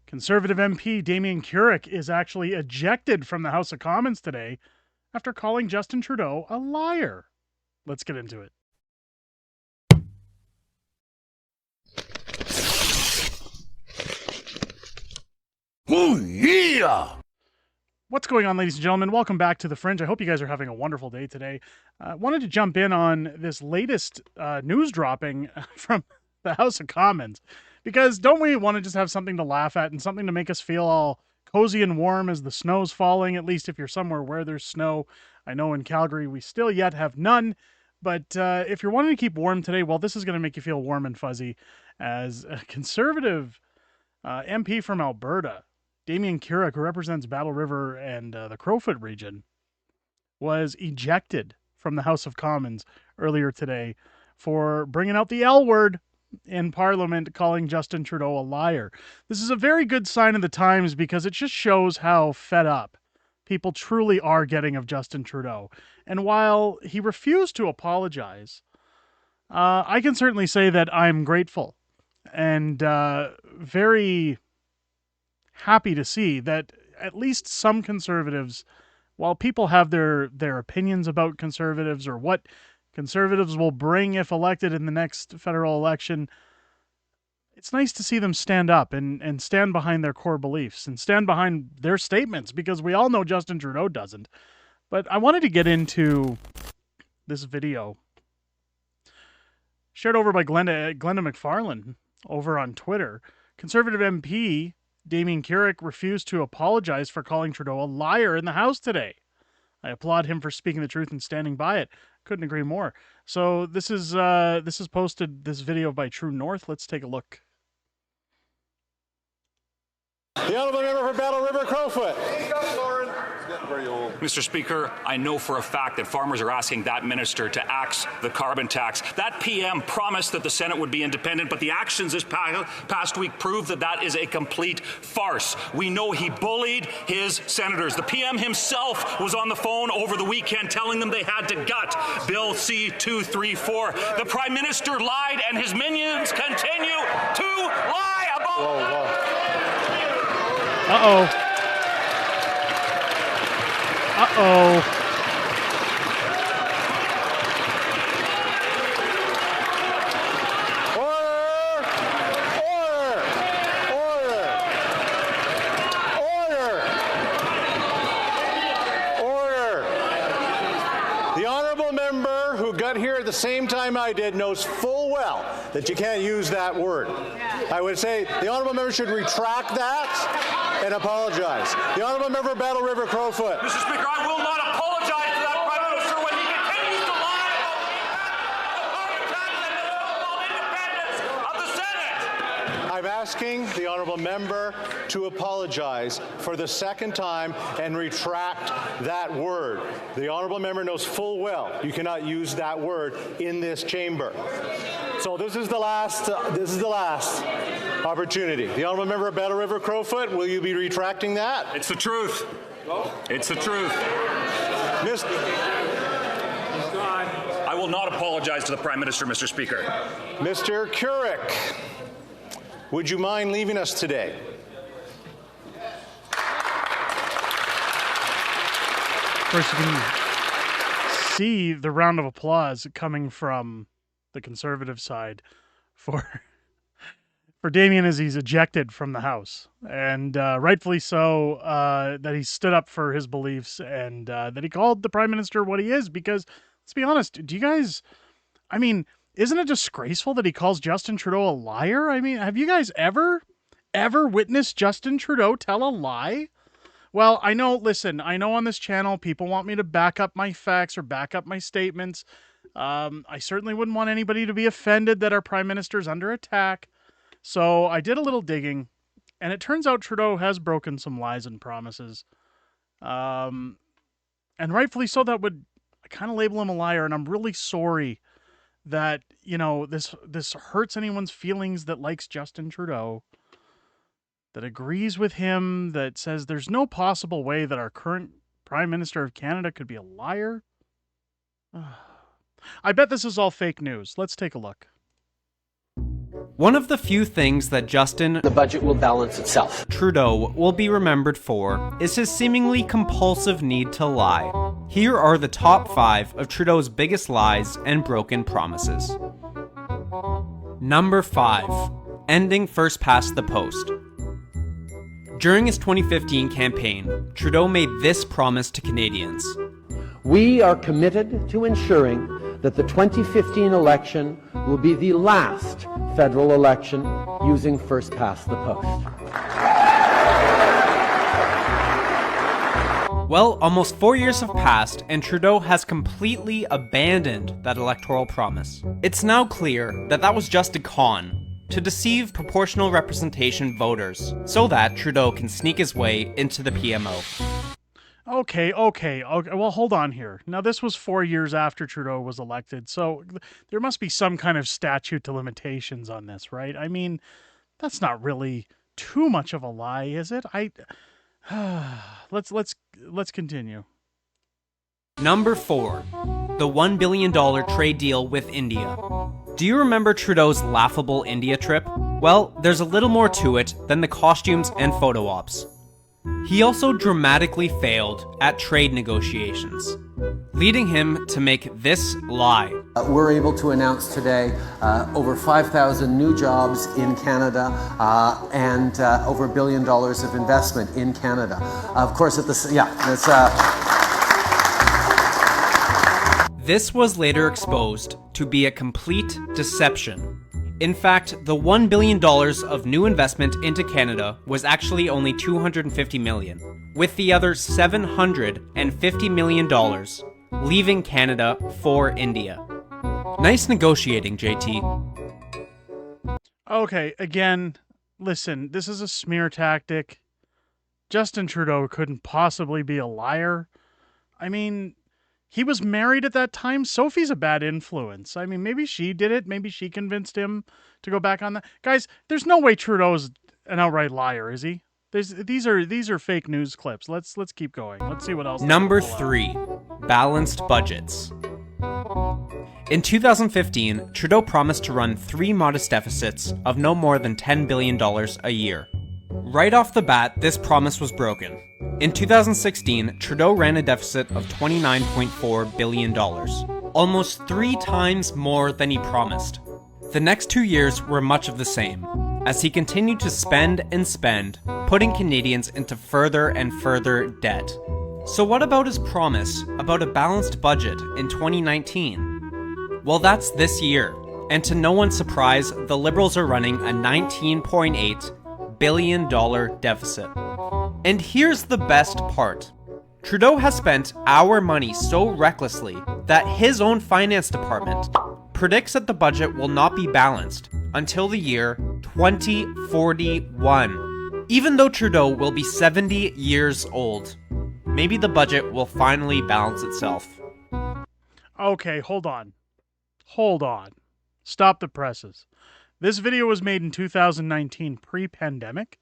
Conservative MP Damien Carrick is actually ejected from the House of Commons today after calling Justin Trudeau a liar. Let's get into it. Oh, yeah! What's going on, ladies and gentlemen? Welcome back to The Fringe. I hope you guys are having a wonderful day today. Wanted to jump in on this latest news dropping from the House of Commons, because don't we want to just have something to laugh at and something to make us feel all cozy and warm as the snow's falling, at least if you're somewhere where there's snow. I know in Calgary we still yet have none, but if you're wanting to keep warm today, well, this is going to make you feel warm and fuzzy, as a Conservative MP from Alberta, Damien Carrick, who represents Battle River and the Crowfoot region, was ejected from the House of Commons earlier today for bringing out the L word in Parliament, calling Justin Trudeau a liar. This is a very good sign of the times, because it just shows how fed up people truly are getting of Justin Trudeau. And while he refused to apologize, I can certainly say that I'm grateful and very happy to see that at least some Conservatives, while people have their opinions about Conservatives or what Conservatives will bring if elected in the next federal election, it's nice to see them stand up and stand behind their core beliefs and stand behind their statements, because we all know Justin Trudeau doesn't. But I wanted to get into this video shared over by Glenda McFarlane over on Twitter. Conservative MP Damien Carrick refused to apologize for calling Trudeau a liar in the House today. I applaud him for speaking the truth and standing by it. Couldn't agree more. So this is posted, this video by True North. Let's take a look. The honourable member for Battle River Crowfoot. Mr. Speaker, I know for a fact that farmers are asking that minister to axe the carbon tax. That PM promised that the Senate would be independent, but the actions this past week proved that that is a complete farce. We know he bullied his senators. The PM himself was on the phone over the weekend telling them they had to gut Bill C-234. The Prime Minister lied, and his minions continue to lie about... Whoa. Uh-oh. Uh-oh. Here at the same time I did knows full well that you can't use that word. I would say the honourable member should retract that and apologize. The honourable member of Battle River Crowfoot. Mr. Speaker, I will not apologize to that Prime Minister when he continues to lie about the carbon tax and the so-called independence of the Senate. I'm asking the honourable member to apologize for the second time and retract that word. The honourable member knows full well you cannot use that word in this chamber. So this is the last opportunity. The honourable member of Battle River Crowfoot, will you be retracting that? It's the truth. It's the truth. I will not apologize to the Prime Minister, Mr. Speaker. Mr. Carrick, would you mind leaving us today? Of course, you can see the round of applause coming from the Conservative side for Damien as he's ejected from the House, and rightfully so, that he stood up for his beliefs and that he called the Prime Minister what he is. Because let's be honest, do you guys? I mean, isn't it disgraceful that he calls Justin Trudeau a liar? I mean, have you guys ever witnessed Justin Trudeau tell a lie? Well, I know on this channel, people want me to back up my facts or back up my statements. I certainly wouldn't want anybody to be offended that our Prime Minister's under attack. So I did a little digging, and it turns out Trudeau has broken some lies and promises. And rightfully so, that would kind of label him a liar, and I'm really sorry that, this hurts anyone's feelings that likes Justin Trudeau, that agrees with him, that says there's no possible way that our current Prime Minister of Canada could be a liar. I bet this is all fake news. Let's take a look. One of the few things that The budget will balance itself. Trudeau will be remembered for is his seemingly compulsive need to lie. Here are the top 5 of Trudeau's biggest lies and broken promises. Number 5. Ending first past the post. During his 2015 campaign, Trudeau made this promise to Canadians. We are committed to ensuring that the 2015 election will be the last federal election using first past the post. Well, almost 4 years have passed, and Trudeau has completely abandoned that electoral promise. It's now clear that that was just a con to deceive proportional representation voters so that Trudeau can sneak his way into the PMO. Okay. Well, hold on here. Now, this was 4 years after Trudeau was elected, so there must be some kind of statute to limitations on this, right? I mean, that's not really too much of a lie, is it? Let's continue. Number 4. The $1 billion trade deal with India. Do you remember Trudeau's laughable India trip? Well, there's a little more to it than the costumes and photo ops. He also dramatically failed at trade negotiations, leading him to make this lie. We're able to announce today over 5,000 new jobs in Canada and over $1 billion of investment in Canada. Of course, This was later exposed to be a complete deception. In fact, the $1 billion of new investment into Canada was actually only $250 million, with the other $750 million leaving Canada for India. Nice negotiating, JT. Okay, again, listen, this is a smear tactic. Justin Trudeau couldn't possibly be a liar. I mean, he was married at that time. Sophie's a bad influence. I mean, maybe she did it. Maybe she convinced him to go back on that. Guys, there's no way Trudeau's an outright liar, is he? These are fake news clips. Let's keep going. Let's see what else. Number 3, balanced budgets. In 2015, Trudeau promised to run 3 modest deficits of no more than $10 billion a year. Right off the bat, this promise was broken. In 2016, Trudeau ran a deficit of $29.4 billion, almost 3 times more than he promised. The next 2 years were much of the same, as he continued to spend and spend, putting Canadians into further and further debt. So what about his promise about a balanced budget in 2019? Well, that's this year, and to no one's surprise, the Liberals are running a $19.8 billion deficit. And here's the best part. Trudeau has spent our money so recklessly that his own finance department predicts that the budget will not be balanced until the year 2041. Even though Trudeau will be 70 years old, maybe the budget will finally balance itself. Okay, hold on. Stop the presses. This video was made in 2019, pre-pandemic.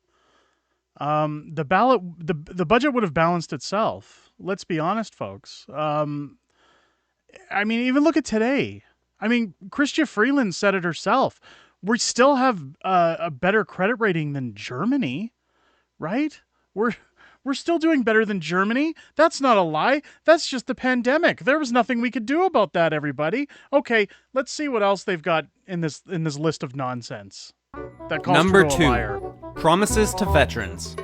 The budget would have balanced itself. Let's be honest, folks. I mean, even look at today. I mean, Chrystia Freeland said it herself. We still have a better credit rating than Germany, right? We're still doing better than Germany. That's not a lie. That's just the pandemic. There was nothing we could do about that, everybody. Okay, let's see what else they've got in this list of nonsense. That calls Number Trudeau 2, a liar. promises to veterans.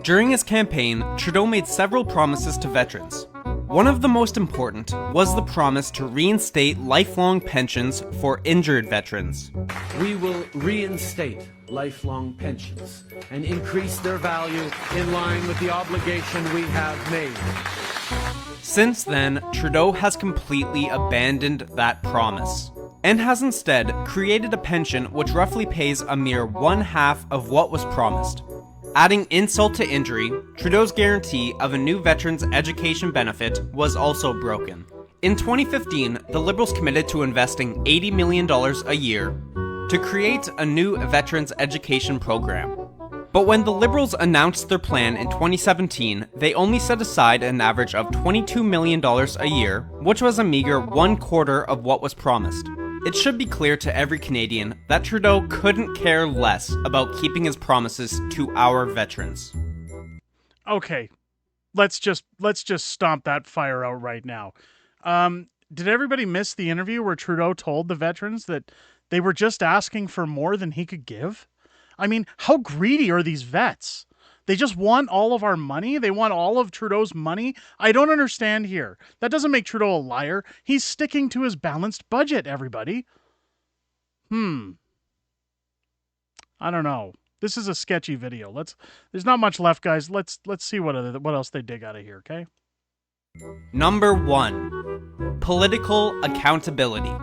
During his campaign, Trudeau made several promises to veterans. One of the most important was the promise to reinstate lifelong pensions for injured veterans. We will reinstate lifelong pensions and increase their value in line with the obligation we have made. Since then, Trudeau has completely abandoned that promise and has instead created a pension which roughly pays a mere 1/2 of what was promised. Adding insult to injury, Trudeau's guarantee of a new veterans education benefit was also broken. In 2015, the Liberals committed to investing $80 million a year to create a new veterans education program. But when the Liberals announced their plan in 2017, they only set aside an average of $22 million a year, which was a meager 1/4 of what was promised. It should be clear to every Canadian that Trudeau couldn't care less about keeping his promises to our veterans. Okay, let's just stomp that fire out right now. Did everybody miss the interview where Trudeau told the veterans that they were just asking for more than he could give? I mean, how greedy are these vets? They just want all of our money? They want all of Trudeau's money? I don't understand here. That doesn't make Trudeau a liar. He's sticking to his balanced budget, everybody. I don't know. This is a sketchy video. There's not much left, guys. Let's see what else they dig out of here, okay? Number 1. Political accountability.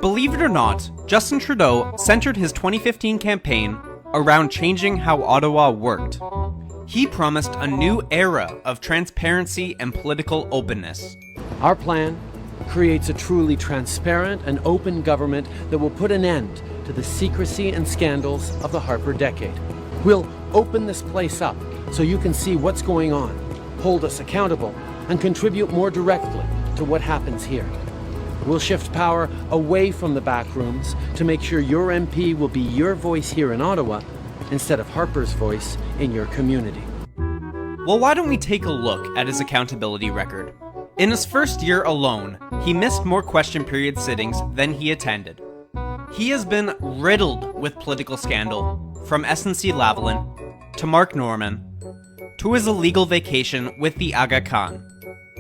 Believe it or not, Justin Trudeau centered his 2015 campaign around changing how Ottawa worked. He promised a new era of transparency and political openness. Our plan creates a truly transparent and open government that will put an end to the secrecy and scandals of the Harper decade. We'll open this place up so you can see what's going on, hold us accountable, and contribute more directly to what happens here. We'll shift power away from the back rooms to make sure your MP will be your voice here in Ottawa instead of Harper's voice in your community. Well, why don't we take a look at his accountability record? In his first year alone, he missed more question period sittings than he attended. He has been riddled with political scandal, from SNC-Lavalin to Mark Norman to his illegal vacation with the Aga Khan.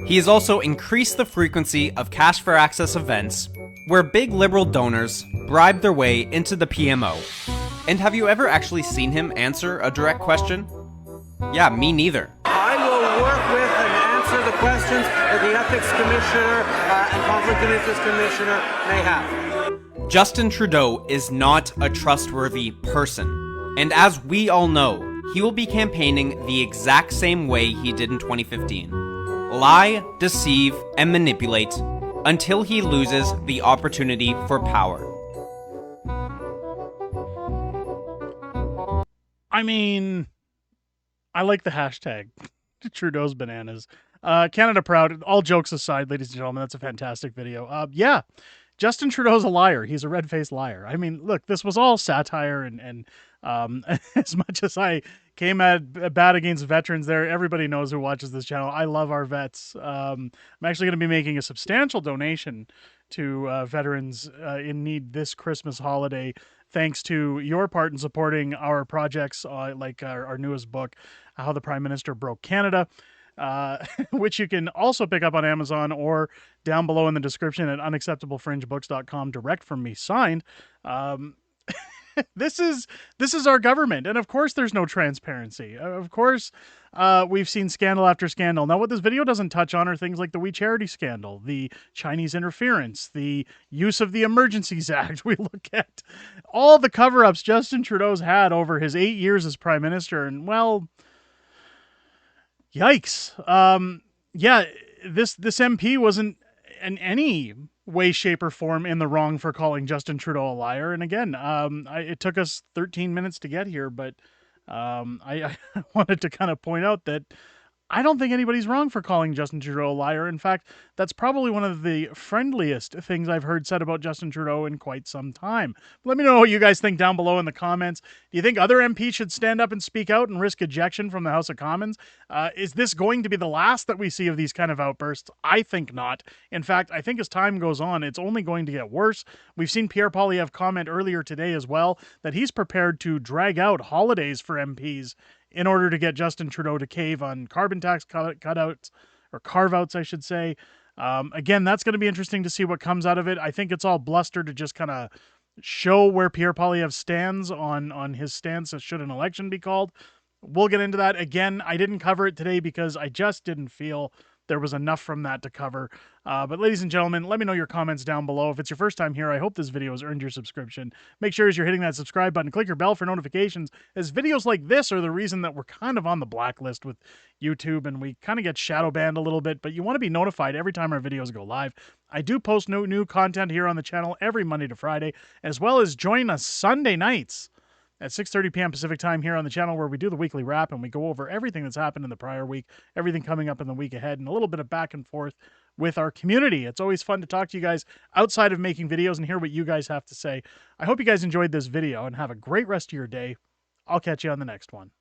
He has also increased the frequency of cash for access events where big liberal donors bribe their way into the PMO. And have you ever actually seen him answer a direct question? Yeah, me neither. I will work with and answer the questions that the Ethics Commissioner and Conflict of Interest Commissioner may have. Justin Trudeau is not a trustworthy person. And as we all know, he will be campaigning the exact same way he did in 2015. Lie, deceive, and manipulate until he loses the opportunity for power. I mean, I like the hashtag Trudeau's bananas. Canada proud. All jokes aside, ladies and gentlemen, that's a fantastic video. Yeah, Justin Trudeau's a liar. He's a red-faced liar. I mean, look, this was all satire, and as much as I came at bad against veterans there, everybody knows who watches this channel. I love our vets. I'm actually going to be making a substantial donation to veterans in need this Christmas holiday, thanks to your part in supporting our projects, like our newest book, How the Prime Minister Broke Canada, which you can also pick up on Amazon or down below in the description at unacceptablefringebooks.com, direct from me, signed. This is our government, and of course there's no transparency. Of course, we've seen scandal after scandal. Now, what this video doesn't touch on are things like the We Charity scandal, the Chinese interference, the use of the Emergencies Act. We look at all the cover-ups Justin Trudeau's had over his 8 years as Prime Minister, and well, yikes. Yeah, this MP wasn't in any way, shape, or form in the wrong for calling Justin Trudeau a liar. And again, it took us 13 minutes to get here, but I wanted to kind of point out that I don't think anybody's wrong for calling Justin Trudeau a liar. In fact, that's probably one of the friendliest things I've heard said about Justin Trudeau in quite some time. Let me know what you guys think down below in the comments. Do you think other MPs should stand up and speak out and risk ejection from the House of Commons? Is this going to be the last that we see of these kind of outbursts? I think not. In fact, I think as time goes on, it's only going to get worse. We've seen Pierre Poilievre comment earlier today as well that he's prepared to drag out holidays for MPs in order to get Justin Trudeau to cave on carbon tax cutouts, or carve-outs, I should say. Again, that's going to be interesting to see what comes out of it. I think it's all bluster to just kind of show where Pierre Poilievre stands on his stance as should an election be called. We'll get into that. Again, I didn't cover it today because I just didn't feel there was enough from that to cover. But ladies and gentlemen, let me know your comments down below. If it's your first time here, I hope this video has earned your subscription. Make sure as you're hitting that subscribe button, click your bell for notifications, as videos like this are the reason that we're kind of on the blacklist with YouTube and we kind of get shadow banned a little bit, but you want to be notified every time our videos go live. I do post new content here on the channel every Monday to Friday, as well as join us Sunday nights at 6:30 p.m. Pacific time here on the channel, where we do the weekly wrap and we go over everything that's happened in the prior week, everything coming up in the week ahead, and a little bit of back and forth with our community. It's always fun to talk to you guys outside of making videos and hear what you guys have to say. I hope you guys enjoyed this video and have a great rest of your day. I'll catch you on the next one.